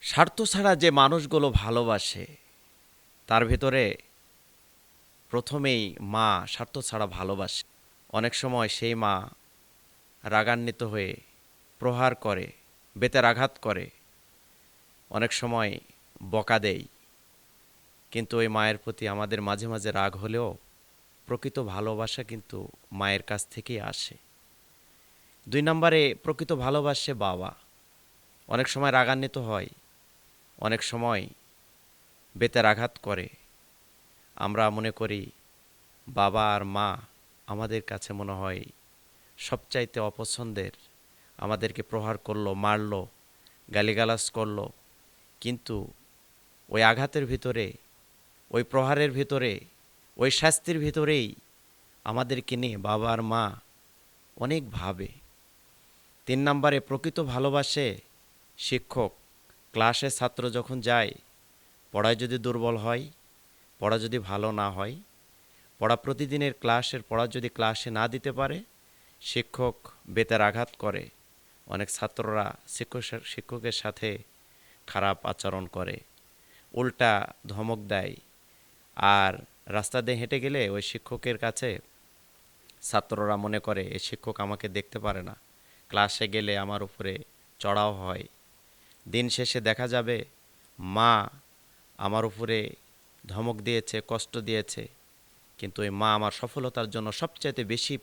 স্বার্থ ছাড়া যে মানুষগুলো ভালোবাসে তার ভেতরে প্রথমেই মা স্বার্থ ছাড়া ভালোবাসে। অনেক সময় সেই মা রাগান্বিত হয়ে প্রহার করে, বেতের আঘাত করে, অনেক সময় বকা দেয়। কিন্তু ওই মায়ের প্রতি আমাদের মাঝে মাঝে রাগ হলেও প্রকৃত ভালোবাসা কিন্তু মায়ের কাছ থেকেই আসে। ২ নম্বরে প্রকৃত ভালোবাসে বাবা। অনেক সময় রাগান্বিত হয়, অনেক সময় বেতের আঘাত করে। আমরা মনে করি বাবা আর মা আমাদের কাছে মনে হয় সবচাইতে অপছন্দের। আমাদেরকে প্রহার করলো, মারলো, গালিগালাজ করলো, কিন্তু ওই আঘাতের ভিতরে, ওই প্রহারের ভিতরে, ওই শাস্তির ভিতরেই আমাদেরকে নিয়ে বাবা আর মা অনেক ভাবে। ৩ নম্বরে প্রকৃত ভালোবাসে শিক্ষক। ক্লাসে ছাত্র যখন যায়, পড়ায় যদি দুর্বল হয়, পড়া যদি ভালো না হয়, পড়া প্রতিদিনের ক্লাসের পড়া যদি ক্লাসে না দিতে পারে, শিক্ষক বেতের আঘাত করে। অনেক ছাত্ররা শিক্ষকের সাথে খারাপ আচরণ করে, উল্টা ধমক দেয়। আর রাস্তা দিয়ে হেঁটে গেলে ওই শিক্ষকের কাছে ছাত্ররা মনে করে এই শিক্ষক আমাকে দেখতে পারে না, ক্লাসে গেলে আমার উপরে চড়াও হয়। দিন শেষে দেখা যাবে মা আমার উপরে ধমক দিয়েছে, কষ্ট দিয়েছে, কিন্তু ওই মা আমার সফলতার জন্য সবচাইতে বেশি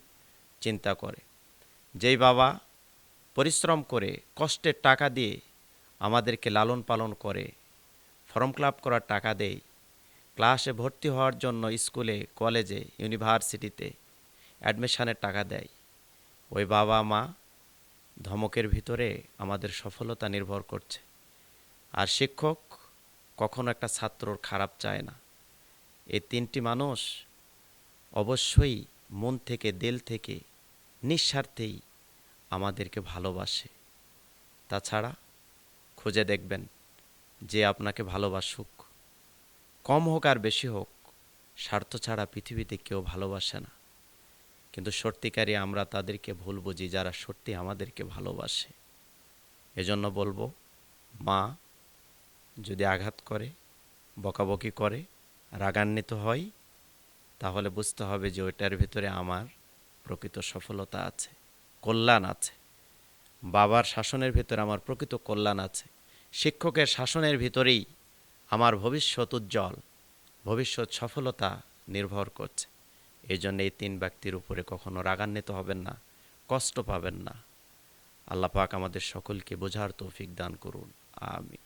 চিন্তা করে। যেই বাবা পরিশ্রম করে কষ্টের টাকা দিয়ে আমাদেরকে লালন পালন করে, ফর্ম ফিল আপ করার টাকা দেয়, ক্লাসে ভর্তি হওয়ার জন্য স্কুলে, কলেজে, ইউনিভার্সিটিতে অ্যাডমিশনের টাকা দেয়, ওই বাবা মা ধমকের ভিতরে আমাদের সফলতা নির্ভর করছে। আর শিক্ষক কখনো একটা ছাত্রর খারাপ চায় না। এই ৩টি মানুষ অবশ্যই মন থেকে, দিল থেকে, নিঃস্বার্থেই আমাদেরকে ভালোবাসে। তাছাড়া খুঁজে দেখবেন যে আপনাকে ভালোবাসুক, কম হোক আর বেশি হোক, স্বার্থ ছাড়া পৃথিবীতে কেউ ভালোবাসে না। কিন্তু সত্যিকারই আমরা তাদেরকে ভুল বুঝি যারা সত্যি আমাদেরকে ভালোবাসে। এজন্য বলবো, মা যদি আঘাত করে, বকাবকি করে, রাগান্বিত হয়, তাহলে বুঝতে হবে যে ওইটার ভিতরে আমার প্রকৃত সফলতা আছে, কল্যাণ আছে। বাবার শাসনের ভিতরে আমার প্রকৃত কল্যাণ আছে। শিক্ষকের শাসনের ভিতরেই আমার ভবিষ্যৎ উজ্জ্বল, ভবিষ্যৎ সফলতা নির্ভর করছে। এই জন্য এই ৩ ব্যক্তির উপরে কখনো রাগান্বিত হবেন না, কষ্ট পাবেন না। আল্লাহ পাক আমাদের সকলকে বোঝার তৌফিক দান করুন। আমিন।